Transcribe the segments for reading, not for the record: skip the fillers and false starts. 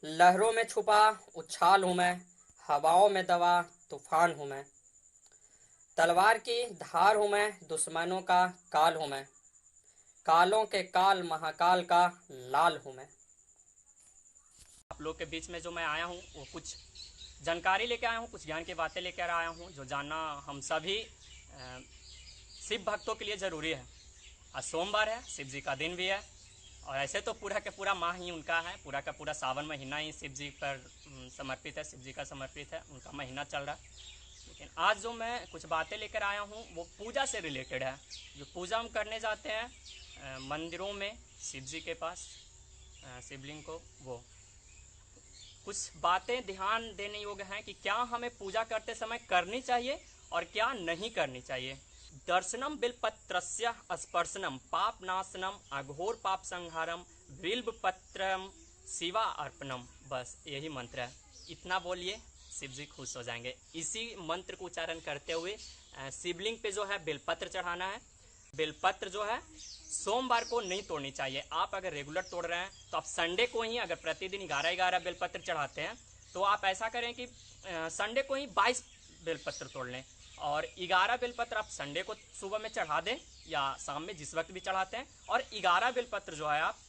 लहरों में छुपा उछाल हूँ मैं, हवाओं में दवा तूफान हूँ मैं। तलवार की धार हूँ मैं, दुश्मनों का काल हूँ मैं। कालों के काल महाकाल का लाल हूँ मैं। आप लोग के बीच में जो मैं आया हूँ वो कुछ जानकारी लेकर आया हूँ, कुछ ज्ञान की बातें लेकर आया हूँ जो जानना हम सभी शिव भक्तों के लिए ज़रूरी है। आज सोमवार है, शिव जी का दिन भी है और ऐसे तो पूरा का पूरा माह ही उनका है, पूरा का पूरा सावन महीना ही शिव जी पर समर्पित है, शिव जी का समर्पित है, उनका महीना चल रहा है। लेकिन आज जो मैं कुछ बातें लेकर आया हूँ वो पूजा से रिलेटेड है। जो पूजा हम करने जाते हैं मंदिरों में शिव जी के पास, शिवलिंग को, वो कुछ बातें ध्यान देने योग्य हैं कि क्या हमें पूजा करते समय करनी चाहिए और क्या नहीं करनी चाहिए। दर्शनम बिलपत्रस्य स्पर्शनम पाप नाशनम अघोर पाप संहारम बिल्वपत्रम शिवा अर्पणम। बस यही मंत्र है, इतना बोलिए शिव जी खुश हो जाएंगे। इसी मंत्र को उच्चारण करते हुए शिवलिंग पे जो है बेलपत्र चढ़ाना है। बेलपत्र जो है सोमवार को नहीं तोड़नी चाहिए। आप अगर रेगुलर तोड़ रहे हैं तो आप संडे को ही, अगर प्रतिदिन 11-11 बेलपत्र चढ़ाते हैं तो आप ऐसा करें कि संडे को ही 22 बेलपत्र तोड़ लें और 11 बेलपत्र आप संडे को सुबह में चढ़ा दें या शाम में जिस वक्त भी चढ़ाते हैं, और 11 बेलपत्र जो है आप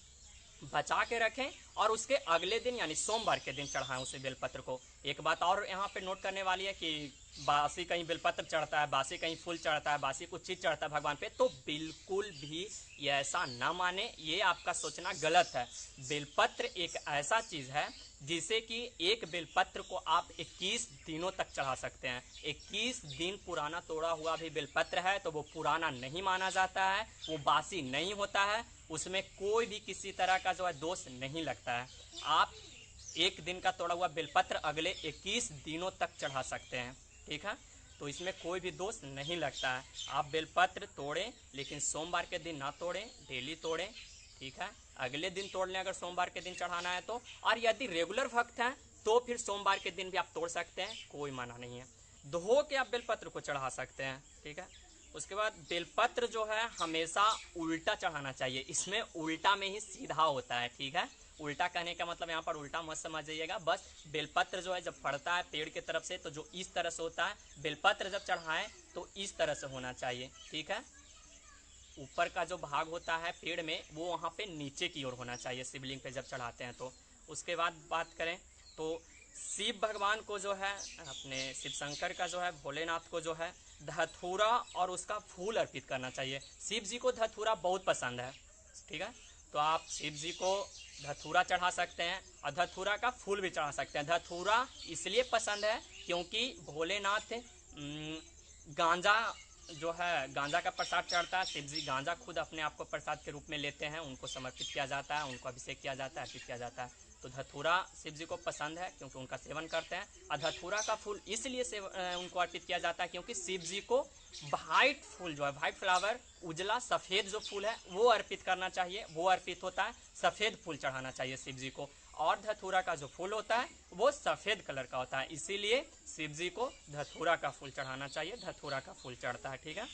बचा के रखें और उसके अगले दिन यानी सोमवार के दिन चढ़ाएं उसे बेलपत्र को। एक बात और यहाँ पे नोट करने वाली है कि बासी कहीं बेलपत्र चढ़ता है, बासी कहीं फूल चढ़ता है, बासी कुछ चीज़ चढ़ता है भगवान पे, तो बिल्कुल भी ये ऐसा ना माने, ये आपका सोचना गलत है। बेलपत्र एक ऐसा चीज़ है जिसे कि एक बेलपत्र को आप 21 दिनों तक चढ़ा सकते हैं। 21 दिन पुराना तोड़ा हुआ भी बेलपत्र है तो वो पुराना नहीं माना जाता है, वो बासी नहीं होता है, उसमें कोई भी किसी तरह का जो है दोष नहीं लगता है। आप एक दिन का तोड़ा हुआ बेलपत्र अगले 21 दिनों तक चढ़ा सकते हैं, ठीक है। तो इसमें कोई भी दोष नहीं लगता है। आप बेलपत्र तोड़ें लेकिन सोमवार के दिन ना तोड़ें, डेली तोड़ें, ठीक है। अगले दिन तोड़ लें अगर सोमवार के दिन चढ़ाना है तो, और यदि रेगुलर भक्त हैं तो फिर सोमवार के दिन भी आप तोड़ सकते हैं, कोई मना नहीं है। धो के आप बेलपत्र को चढ़ा सकते हैं, ठीक है। उसके बाद बेलपत्र जो है हमेशा उल्टा चढ़ाना चाहिए, इसमें उल्टा में ही सीधा होता है, ठीक है। उल्टा कहने का मतलब यहाँ पर उल्टा मत समझिएगा, बस बेलपत्र जो है जब फड़ता है पेड़ की तरफ से तो जो इस तरह से होता है, बेलपत्र जब चढ़ाएं तो इस तरह से होना चाहिए, ठीक है। ऊपर का जो भाग होता है पेड़ में वो वहाँ पे नीचे की ओर होना चाहिए शिवलिंग पे जब चढ़ाते हैं तो। उसके बाद बात करें तो शिव भगवान को जो है, अपने शिव शंकर का जो है, भोलेनाथ को जो है धतूरा और उसका फूल अर्पित करना चाहिए। शिव जी को धतूरा बहुत पसंद है, ठीक है। तो आप शिव जी को धतूरा चढ़ा सकते हैं और धतूरा का फूल भी चढ़ा सकते हैं। धतूरा इसलिए पसंद है क्योंकि भोलेनाथ गांजा जो है, गांजा का प्रसाद चढ़ता है, शिव जी गांजा खुद अपने आप को प्रसाद के रूप में लेते हैं, उनको समर्पित किया जाता है, उनको अभिषेक किया जाता है, अर्पित किया जाता है। तो धतूरा शिव जी को पसंद है क्योंकि उनका सेवन करते हैं। और धतूरा का फूल इसलिए उनको अर्पित किया जाता है क्योंकि शिव जी को वाइट फूल जो है, वाइट फ्लावर, उजला सफ़ेद जो फूल है वो अर्पित करना चाहिए, वो अर्पित होता है। सफ़ेद फूल चढ़ाना चाहिए शिव जी को, और धतूरा का जो फूल होता है वो सफ़ेद कलर का होता है, इसीलिए शिव जी को धतूरा का फूल चढ़ाना चाहिए, धतूरा का फूल चढ़ता है, ठीक है।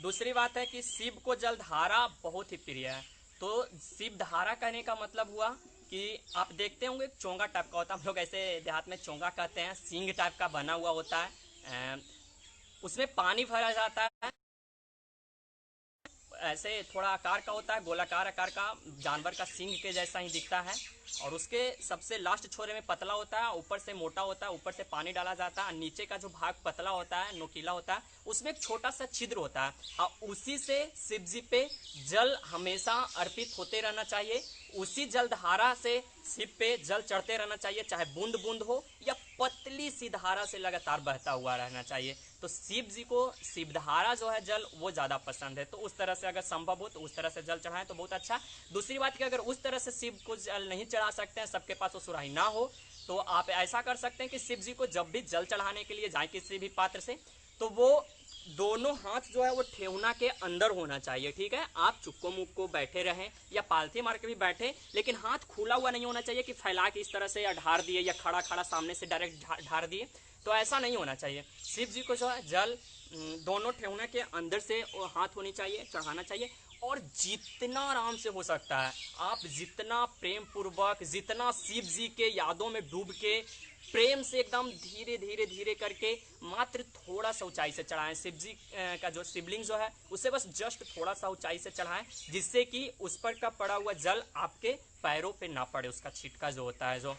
दूसरी बात है कि शिव को जलधारा बहुत ही प्रिय है। तो शिव धारा कहने का मतलब हुआ कि आप देखते होंगे चोंगा टाइप का होता है, हम लोग ऐसे देहात में चोंगा कहते हैं, सींग टाइप का बना हुआ होता है, उसमें पानी भरा जाता है, ऐसे थोड़ा आकार का होता है, गोलाकार आकार का, जानवर का सींग के जैसा ही दिखता है, और उसके सबसे लास्ट छोरे में पतला होता है, ऊपर से मोटा होता है, ऊपर से पानी डाला जाता है, नीचे का जो भाग पतला होता है, नोकीला होता है, उसमें एक छोटा सा छिद्र होता है, और उसी से शिव जी पे जल हमेशा अर्पित होते रहना चाहिए। उसी जलधारा से शिव पे जल चढ़ते रहना चाहिए, चाहे बूंद बूंद हो या पतली सी धारा से लगातार बहता हुआ रहना चाहिए। तो शिव जी को शिवधारा जो है जल वो ज़्यादा पसंद है, तो उस तरह से अगर संभव हो तो उस तरह से जल चढ़ाएं तो बहुत अच्छा। दूसरी बात कि अगर उस तरह से शिव को जल नहीं चढ़ा सकते हैं, सबके पास वो सुराही ना हो, तो आप ऐसा कर सकते हैं कि शिव जी को जब भी जल चढ़ाने के लिए जाए किसी भी पात्र से, तो वो दोनों हाथ जो है वो ठेहुना के अंदर होना चाहिए, ठीक है। आप चुपको मुक्को बैठे रहें या पालथी मार के भी बैठे, लेकिन हाथ खुला हुआ नहीं होना चाहिए कि फैला के इस तरह से या ढार दिए या खड़ा खड़ा सामने से डायरेक्ट ढार दिए, तो ऐसा नहीं होना चाहिए। शिव जी को जो है जल दोनों ठेहुना के अंदर से हाथ होनी चाहिए, चढ़ाना चाहिए, और जितना आराम से हो सकता है आप जितना प्रेम पूर्वक, जितना शिव जी के यादों में डूब के प्रेम से एकदम धीरे धीरे धीरे करके मात्र थोड़ा सा ऊंचाई से चढ़ाएं। शिव जी का जो शिवलिंग जो है उसे बस जस्ट थोड़ा सा ऊंचाई से चढ़ाएं, जिससे कि उस पर का पड़ा हुआ जल आपके पैरों पे ना पड़े, उसका छिटका जो होता है जो।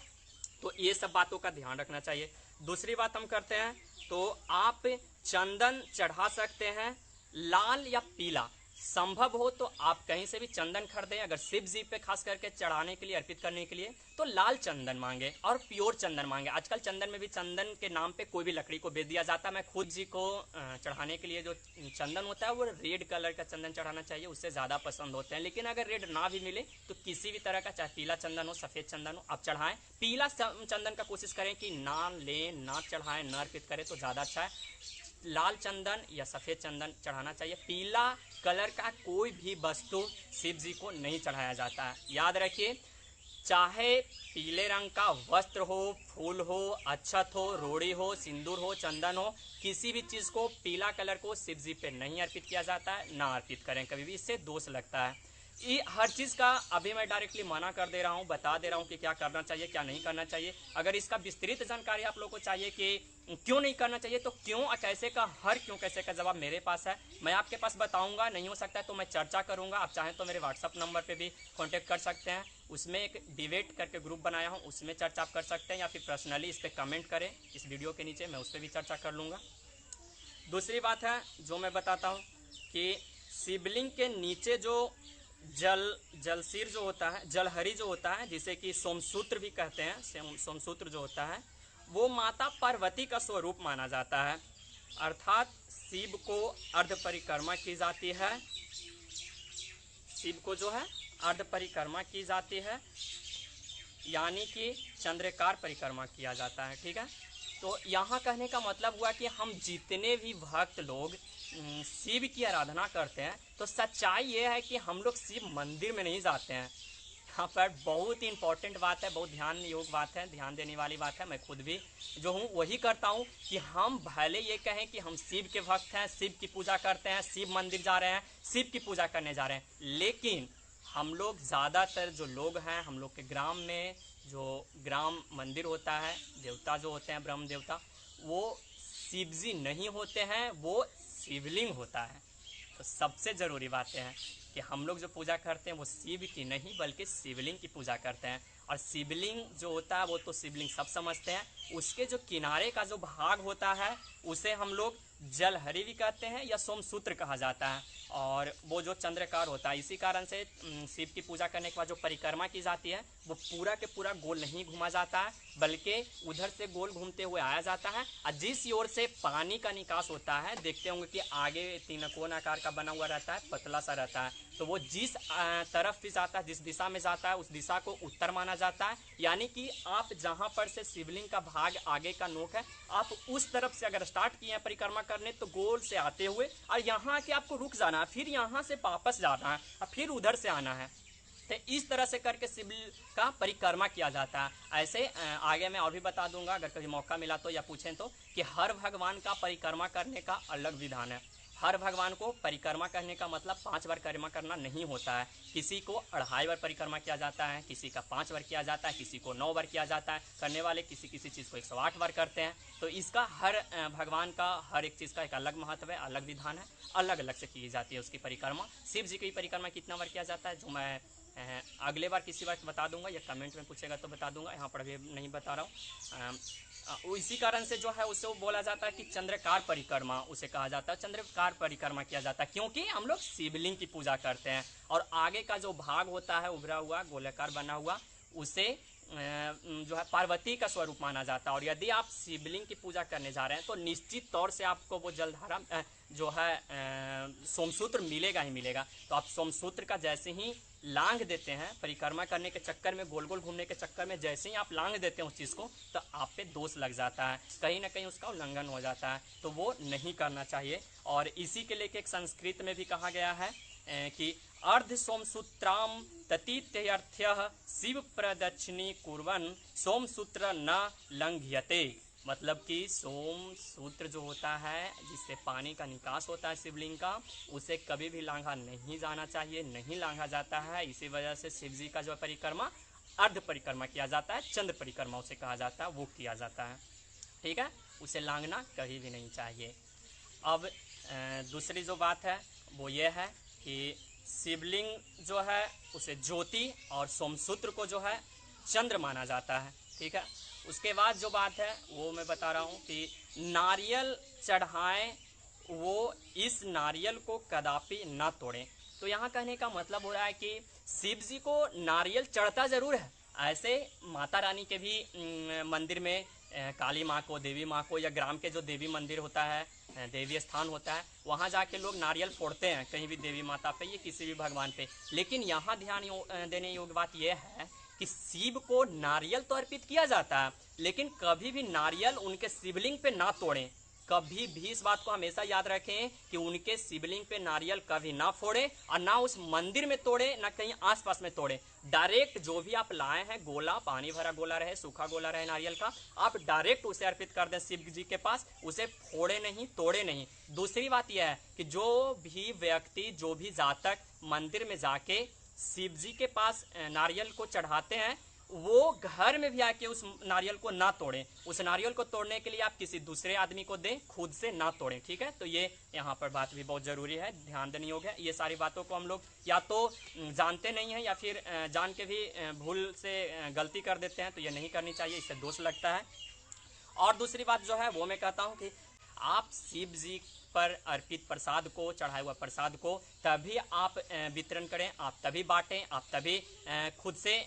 तो ये सब बातों का ध्यान रखना चाहिए। दूसरी बात हम करते हैं तो आप चंदन चढ़ा सकते हैं, लाल या पीला। संभव हो तो आप कहीं से भी चंदन खरीदें, अगर शिव जी पे खास करके चढ़ाने के लिए, अर्पित करने के लिए, तो लाल चंदन मांगे और प्योर चंदन मांगे। आजकल चंदन में भी चंदन के नाम पे कोई भी लकड़ी को बेच दिया जाता है। मैं खुद जी को चढ़ाने के लिए जो चंदन होता है वो रेड कलर का चंदन चढ़ाना चाहिए, उससे ज़्यादा पसंद होते हैं। लेकिन अगर रेड ना भी मिले तो किसी भी तरह का, चाहे पीला चंदन हो, सफ़ेद चंदन हो, आप चढ़ाएं। पीला चंदन का कोशिश करें कि ना लें, ना चढ़ाएं, ना अर्पित करें तो ज़्यादा अच्छा है। लाल चंदन या सफ़ेद चंदन चढ़ाना चाहिए। पीला कलर का कोई भी वस्तु शिव जी को नहीं चढ़ाया जाता है। याद रखिए, चाहे पीले रंग का वस्त्र हो, फूल हो, अक्षत हो, रोड़ी हो, सिंदूर हो, चंदन हो, किसी भी चीज़ को, पीला कलर को शिव जी पे नहीं अर्पित किया जाता है, ना अर्पित करें कभी भी, इससे दोष लगता है। ये हर चीज़ का अभी मैं डायरेक्टली मना कर दे रहा हूँ, बता दे रहा हूँ कि क्या करना चाहिए क्या नहीं करना चाहिए। अगर इसका विस्तृत जानकारी आप लोगों को चाहिए कि क्यों नहीं करना चाहिए, तो क्यों और कैसे का, हर क्यों कैसे का जवाब मेरे पास है, मैं आपके पास बताऊंगा। नहीं हो सकता है तो मैं चर्चा करूंगा। आप चाहें तो मेरे व्हाट्सअप नंबर पे भी कांटेक्ट कर सकते हैं, उसमें एक डिबेट करके ग्रुप बनाया हूँ, उसमें चर्चा आप कर सकते हैं, या फिर पर्सनली इस पर कमेंट करें इस वीडियो के नीचे, मैं उस पर भी चर्चा कर लूँगा। दूसरी बात है जो मैं बताता हूँ कि शिवलिंग के नीचे जो जलसीर जो होता है, जलहरी जो होता है, जिसे कि सोमसूत्र भी कहते हैं, सोमसूत्र जो होता है वो माता पार्वती का स्वरूप माना जाता है। अर्थात शिव को अर्ध परिक्रमा की जाती है, शिव को जो है अर्ध परिक्रमा की जाती है, यानी कि चंद्रकार परिक्रमा किया जाता है। ठीक है, तो यहाँ कहने का मतलब हुआ कि हम जितने भी भक्त लोग शिव की आराधना करते हैं, तो सच्चाई ये है कि हम लोग शिव मंदिर में नहीं जाते हैं। यहाँ पर बहुत ही इंपॉर्टेंट बात है, बहुत ध्यान योग बात है, ध्यान देने वाली बात है। मैं खुद भी जो हूँ वही करता हूँ कि हम भले ये कहें कि हम शिव के भक्त हैं, शिव की पूजा करते हैं, शिव मंदिर जा रहे हैं, शिव की पूजा करने जा रहे हैं, लेकिन हम लोग ज़्यादातर जो लोग हैं, हम लोग के ग्राम में जो ग्राम मंदिर होता है, देवता जो होते हैं ब्रह्म देवता, वो शिवजी नहीं होते हैं, वो शिवलिंग होता है। तो सबसे ज़रूरी बातें हैं कि हम लोग जो पूजा करते हैं वो शिव की नहीं बल्कि शिवलिंग की पूजा करते हैं। और शिवलिंग जो होता है वो तो शिवलिंग सब समझते हैं, उसके जो किनारे का जो भाग होता है उसे हम लोग जलहरी भी कहते हैं या सोमसूत्र कहा जाता है, और वो जो चंद्रकार होता है। इसी कारण से शिव की पूजा करने के बाद जो परिक्रमा की जाती है वो पूरा के पूरा गोल नहीं घूमा जाता है, बल्कि उधर से गोल घूमते हुए आया जाता है। और जिस ओर से पानी का निकास होता है, देखते होंगे कि आगे तीनकोण आकार का बना हुआ रहता है, पतला सा रहता है, तो वो जिस तरफ भी जाता है, जिस दिशा में जाता है, उस दिशा को उत्तर माना जाता है। यानी कि आप जहाँ पर से शिवलिंग का भाग आगे का नोक है, आप उस तरफ से अगर स्टार्ट किए हैं परिक्रमा करने, तो गोल से आते हुए और यहाँ आके आपको रुक जाना है, फिर यहाँ से वापस जाना है और फिर उधर से आना है। तो इस तरह से करके शिव का परिक्रमा किया जाता है। ऐसे आगे मैं और भी बता दूंगा अगर कभी मौका मिला तो, या पूछें तो, कि हर भगवान का परिक्रमा करने का अलग विधान है। हर भगवान को परिक्रमा करने का मतलब 5 बार परिक्रमा करना नहीं होता है। किसी को 2.5 बार परिक्रमा किया जाता है, किसी का 5 बार किया जाता है, किसी को 9 बार किया जाता है। करने वाले किसी किसी चीज़ को 108 बार करते हैं। तो इसका हर भगवान का हर एक चीज़ का एक अलग महत्व है, अलग विधान है, अलग अलग से की जाती है उसकी परिक्रमा। शिव जी की परिक्रमा कितना बार किया जाता है, जो मैं अगले बार किसी बार बता दूंगा, या कमेंट में पूछेगा तो बता दूंगा, यहाँ पर अभी नहीं बता रहा हूँ। इसी कारण से जो है उसे बोला जाता है कि चंद्रकार परिक्रमा उसे कहा जाता है, चंद्रकार परिक्रमा किया जाता है, क्योंकि हम लोग शिवलिंग की पूजा करते हैं। और आगे का जो भाग होता है उभरा हुआ गोलाकार बना हुआ, उसे जो है पार्वती का स्वरूप माना जाता है। और यदि आप शिवलिंग की पूजा करने जा रहे हैं तो निश्चित तौर से आपको वो जलधारा जो है सोमसूत्र मिलेगा ही मिलेगा। तो आप सोमसूत्र का जैसे ही लांघ देते हैं, परिक्रमा करने के चक्कर में, गोल गोल घूमने के चक्कर में जैसे ही आप लांघ देते हैं उस चीज़ को, तो आप पे दोष लग जाता है, कहीं ना कहीं उसका उल्लंघन हो जाता है, तो वो नहीं करना चाहिए। और इसी के लेके एक संस्कृत में भी कहा गया है कि अर्ध सोमसूत्राम ततीत्यर्थ्य शिव प्रदक्षिणी कुर्वन् सोमसूत्र न लंघ्यते। मतलब कि सोम सूत्र जो होता है जिससे पानी का निकास होता है शिवलिंग का, उसे कभी भी लांघा नहीं जाना चाहिए, नहीं लांघा जाता है। इसी वजह से शिव जी का जो परिक्रमा अर्ध परिक्रमा किया जाता है, चंद्र परिक्रमा उसे कहा जाता है, वो किया जाता है। ठीक है, उसे लांघना कहीं भी नहीं चाहिए। अब दूसरी जो बात है वो ये है कि शिवलिंग जो है उसे ज्योति और सोमसूत्र को जो है चंद्र माना जाता है। ठीक है, उसके बाद जो बात है वो मैं बता रहा हूँ कि नारियल चढ़ाएं, वो इस नारियल को कदापि ना तोड़ें। तो यहाँ कहने का मतलब हो रहा है कि शिव जी को नारियल चढ़ता जरूर है, ऐसे माता रानी के भी मंदिर में काली माँ को, देवी माँ को, या ग्राम के जो देवी मंदिर होता है, देवी स्थान होता है, वहाँ जाके लोग नारियल फोड़ते हैं, कहीं भी देवी माता पे या किसी भी भगवान पे। लेकिन यहाँ ध्यान देने योग्य बात यह है कि शिव को नारियल तो अर्पित किया जाता है, लेकिन कभी भी नारियल उनके शिवलिंग पे ना तोड़ें। कभी भी इस बात को हमेशा याद रखें कि उनके शिवलिंग पे नारियल कभी ना फोड़े, और ना उस मंदिर में तोड़े, ना कहीं आसपास में तोड़े। डायरेक्ट जो भी आप लाए हैं गोला, पानी भरा गोला रहे, सूखा गोला रहे नारियल का, आप डायरेक्ट उसे अर्पित कर दें शिव जी के पास, उसे फोड़े नहीं, तोड़े नहीं। दूसरी बात यह है कि जो भी व्यक्ति, जो भी जातक मंदिर में जाके शिव जी के पास नारियल को चढ़ाते हैं, वो घर में भी आके उस नारियल को ना तोड़ें। उस नारियल को तोड़ने के लिए आप किसी दूसरे आदमी को दें, खुद से ना तोड़ें। ठीक है, तो ये यहाँ पर बात भी बहुत ज़रूरी है, ध्यान देने योग्य है। ये सारी बातों को हम लोग या तो जानते नहीं हैं या फिर जान के भी भूल से गलती कर देते हैं, तो ये नहीं करनी चाहिए, इससे दोष लगता है। और दूसरी बात जो है वो मैं कहता हूँ कि आप शिव जी पर अर्पित प्रसाद को, चढ़ाए हुआ प्रसाद को तभी आप वितरण करें, आप तभी बांटें, आप तभी खुद से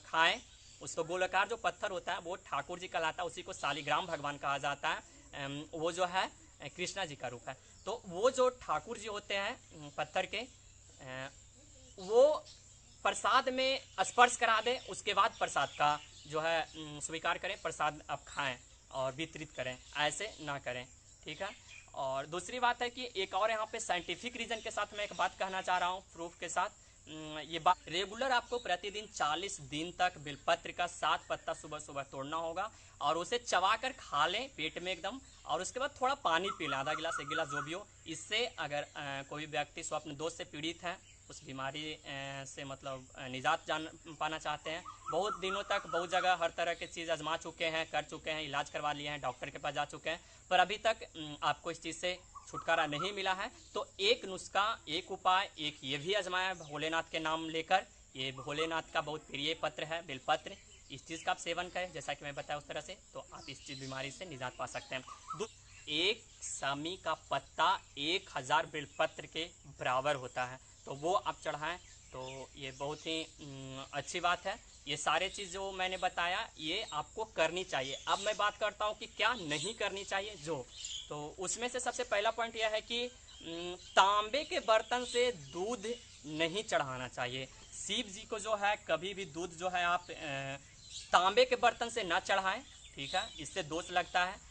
खाएं। उसको गोलाकार जो पत्थर होता है वो ठाकुर जी कहलाता है, उसी को शालिग्राम भगवान कहा जाता है। वो जो है कृष्णा जी का रूप है। तो वो जो ठाकुर जी होते हैं पत्थर के, वो प्रसाद में स्पर्श करा दें, उसके बाद प्रसाद का जो है स्वीकार करें, प्रसाद आप खाएं और वितरित करें, ऐसे ना करें। ठीक है, और दूसरी बात है कि एक और यहाँ पे साइंटिफिक रीजन के साथ मैं एक बात कहना चाह रहा हूँ, प्रूफ के साथ। ये बात रेगुलर आपको प्रतिदिन 40 दिन तक बेलपत्र का 7 पत्ता सुबह सुबह तोड़ना होगा और उसे चबाकर खा लें पेट में एकदम, और उसके बाद थोड़ा पानी पी लें, आधा गिलास 1 गिलास जो भी हो। इससे अगर कोई व्यक्ति स्वप्न दोष से पीड़ित है, उस बीमारी से मतलब निजात जान पाना चाहते हैं, बहुत दिनों तक बहुत जगह हर तरह की चीज़ आजमा चुके हैं, कर चुके हैं, इलाज करवा लिए हैं, डॉक्टर के पास जा चुके हैं, पर अभी तक आपको इस चीज़ से छुटकारा नहीं मिला है, तो एक नुस्खा, एक उपाय, एक ये भी आजमाया भोलेनाथ के नाम लेकर। ये भोलेनाथ का बहुत प्रिय पत्र है, बेलपत्र। इस चीज़ का आप सेवन करें जैसा कि मैं बताया उस तरह से, तो आप इस चीज़ बीमारी से निजात पा सकते हैं। एक सामी का पत्ता 1000 बेलपत्र के बराबर होता है, तो वो आप चढ़ाएं, तो ये बहुत ही अच्छी बात है। ये सारे चीज़ जो मैंने बताया ये आपको करनी चाहिए। अब मैं बात करता हूँ कि क्या नहीं करनी चाहिए तो उसमें से सबसे पहला पॉइंट यह है कि तांबे के बर्तन से दूध नहीं चढ़ाना चाहिए। शिव जी को जो है कभी भी दूध जो है आप तांबे के बर्तन से ना चढ़ाएं। ठीक है, इससे दोष लगता है।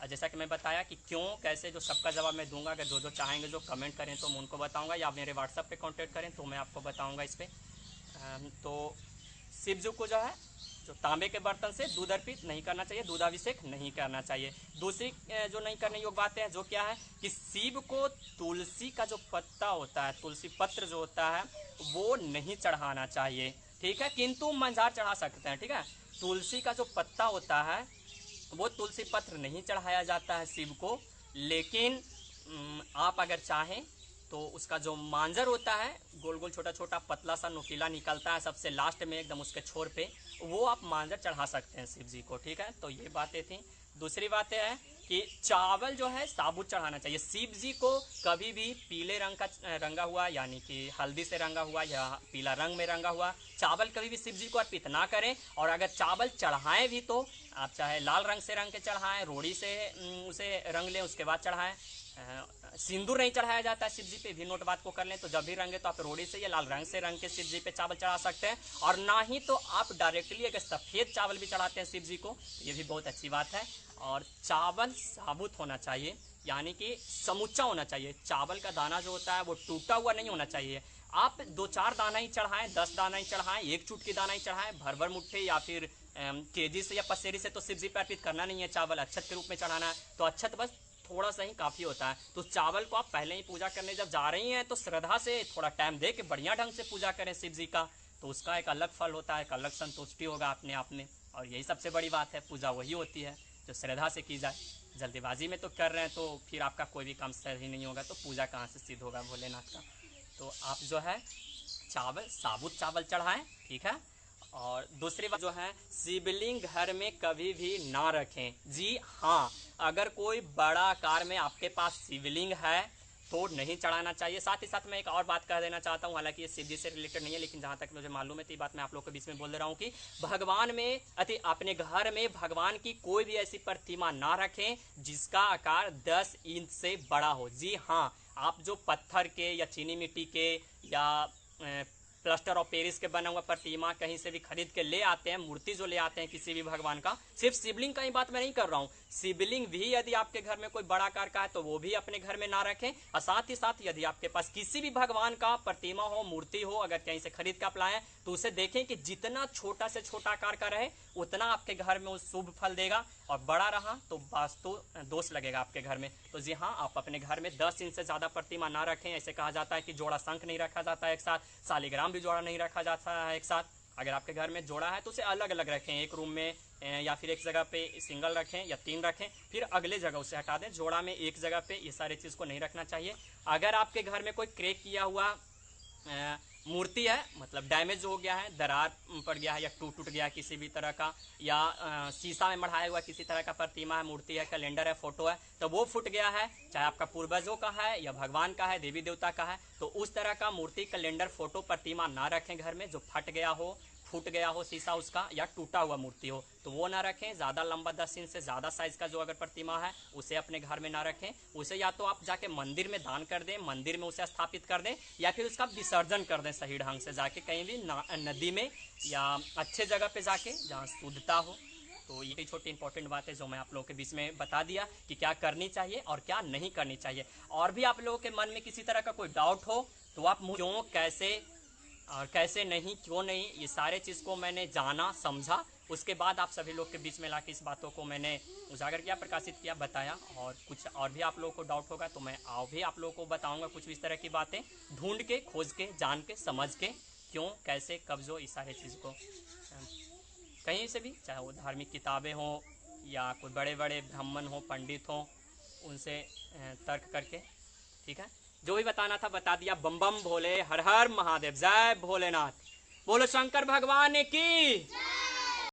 जैसा कि मैं बताया कि क्यों कैसे, जो सबका जवाब मैं दूंगा। अगर जो चाहेंगे जो कमेंट करें तो मैं उनको बताऊंगा, या मेरे व्हाट्सएप पे कांटेक्ट करें तो मैं आपको बताऊंगा इस पर। तो शिव जी को जो है जो तांबे के बर्तन से दूध अर्पित नहीं करना चाहिए, दूधाभिषेक नहीं करना चाहिए। दूसरी जो नहीं करने योग्य बातें हैं जो क्या है कि शिव को तुलसी का जो पत्ता होता है, तुलसी पत्र जो होता है वो नहीं चढ़ाना चाहिए। ठीक है, किंतु मंजार चढ़ा सकते हैं। ठीक है, तुलसी का जो पत्ता होता है वो तुलसी पत्र नहीं चढ़ाया जाता है शिव को, लेकिन आप अगर चाहें तो उसका जो मांजर होता है, गोल गोल छोटा छोटा पतला सा नुकीला निकलता है सबसे लास्ट में एकदम उसके छोर पे, वो आप मांजर चढ़ा सकते हैं शिव जी को। ठीक है, तो ये बातें थी। दूसरी बात है कि चावल जो है साबुत चढ़ाना चाहिए। शिव जी को कभी भी पीले रंग का रंगा हुआ, यानी कि हल्दी से रंगा हुआ या पीला रंग में रंगा हुआ चावल कभी भी शिव जी को अर्पित ना करें। और अगर चावल चढ़ाएं भी तो आप चाहे लाल रंग से रंग के चढ़ाएं, रोड़ी से उसे रंग लें, उसके बाद चढ़ाएं। सिंदूर नहीं चढ़ाया जाता है शिव जी पे, भी नोट बात को कर लें। तो जब भी रंगे तो आप रोड़ी से या लाल रंग से रंग के शिव जी पे चावल चढ़ा सकते हैं, और ना ही तो आप डायरेक्टली अगर सफ़ेद चावल भी चढ़ाते हैं शिव जी को, ये भी बहुत अच्छी बात है। और चावल साबुत होना चाहिए, यानी कि समूचा होना चाहिए। चावल का दाना जो होता है वो टूटा हुआ नहीं होना चाहिए। आप 2-4 दाना ही चढ़ाएं, 10 दाना ही चढ़ाएं, एक चुटकी दाना ही चढ़ाएं, भर भर मुट्ठे या फिर केजी से या पसेरी से तो शिव जी पे अर्पित करना नहीं है चावल, अक्षत के रूप में चढ़ाना है। तो अक्षत बस थोड़ा सा ही काफ़ी होता है। तो चावल को आप पहले ही पूजा करने जब जा रही हैं तो श्रद्धा से थोड़ा टाइम दे के बढ़िया ढंग से पूजा करें शिव जी का, तो उसका एक अलग फल होता है, एक अलग संतुष्टि होगा अपने आप में। और यही सबसे बड़ी बात है, पूजा वही होती है जो श्रद्धा से की जाए। जल्दीबाजी में तो कर रहे हैं तो फिर आपका कोई भी काम सही नहीं होगा, तो पूजा कहाँ से सिद्ध होगा भोलेनाथ का। तो आप जो है चावल, साबुत चावल चढ़ाएं, ठीक है। और दूसरी बात जो है, शिवलिंग घर में कभी भी ना रखें। जी हाँ, अगर कोई बड़ा आकार में आपके पास शिवलिंग है तो नहीं चढ़ाना चाहिए। साथ ही साथ मैं एक और बात कह देना चाहता हूँ, हालांकि ये शिव जी से रिलेटेड नहीं है, लेकिन जहाँ तक मुझे मालूम है तो ये बात मैं आप लोगों के बीच में बोल दे रहा हूँ कि भगवान में अपने घर में भगवान की कोई भी ऐसी प्रतिमा ना रखें जिसका आकार 10 इंच से बड़ा हो। जी हाँ, आप जो पत्थर के या चीनी मिट्टी के या प्लास्टर ऑफ पेरिस के बना हुआ प्रतिमा कहीं से भी खरीद के ले आते हैं, मूर्ति जो ले आते हैं किसी भी भगवान का, सिर्फ शिवलिंग का ही बात मैं नहीं कर रहा हूँ, शिवलिंग भी यदि आपके घर में कोई बड़ा आकार का है तो वो भी अपने घर में ना रखें। और साथ ही साथ यदि आपके पास किसी भी भगवान का प्रतिमा हो, मूर्ति हो, अगर कहीं से खरीद कर आप लाएं तो उसे देखें कि जितना छोटा से छोटा आकार का रहे उतना आपके घर में वो शुभ फल देगा, और बड़ा रहा तो वास्तु दोष लगेगा आपके घर में। तो जी हाँ, आप अपने घर में 10 इंच से ज़्यादा प्रतिमा ना रखें। ऐसे कहा जाता है कि जोड़ा शंख नहीं रखा जाता है एक साथ, सालिग्राम भी जोड़ा नहीं रखा जाता है एक साथ। अगर आपके घर में जोड़ा है तो उसे अलग अलग रखें, एक रूम में या फिर एक जगह पे सिंगल रखें या 3 रखें, फिर अगले जगह उसे हटा दें। जोड़ा में एक जगह पे ये सारे चीज़ को नहीं रखना चाहिए। अगर आपके घर में कोई क्रैक किया हुआ मूर्ति है, मतलब डैमेज हो गया है, दरार पड़ गया है या टूट गया है किसी भी तरह का, या शीशा में मढ़ाया हुआ किसी तरह का प्रतिमा है, मूर्ति है, कैलेंडर है, फोटो है, तो वो फूट गया है, चाहे आपका पूर्वजों का है या भगवान का है, देवी देवता का है, तो उस तरह का मूर्ति, कैलेंडर, फोटो, प्रतिमा ना रखें घर में जो फट गया हो, फूट गया हो शीशा उसका, या टूटा हुआ मूर्ति हो तो वो ना रखें। ज़्यादा लंबा 10 इंच से ज़्यादा साइज का जो अगर प्रतिमा है उसे अपने घर में ना रखें। उसे या तो आप जाके मंदिर में दान कर दें, मंदिर में उसे स्थापित कर दें, या फिर उसका विसर्जन कर दें सही ढंग से जाके कहीं भी नदी में या अच्छे जगह पे जाके जहाँ शुद्धता हो। तो ये छोटी इंपॉर्टेंट बात है जो मैं आप लोगों के बीच में बता दिया कि क्या करनी चाहिए और क्या नहीं करनी चाहिए। और भी आप लोगों के मन में किसी तरह का कोई डाउट हो तो आप क्यों, कैसे और कैसे नहीं, क्यों नहीं, ये सारे चीज़ को मैंने जाना, समझा, उसके बाद आप सभी लोग के बीच में लाके इस बातों को मैंने उजागर किया, प्रकाशित किया, बताया। और कुछ और भी आप लोगों को डाउट होगा तो मैं भी आप लोगों को बताऊंगा कुछ भी इस तरह की बातें, ढूंढ के, खोज के, जान के, समझ के, क्यों, कैसे, कब जो, इस सारे चीज़ को कहीं से भी, चाहे वो धार्मिक किताबें हों या कोई बड़े बड़े ब्राह्मण हों, पंडित हों, उनसे तर्क करके, ठीक है, जो भी बताना था बता दिया। बम बम भोले, हर हर महादेव, जय भोलेनाथ, बोलो शंकर भगवान की।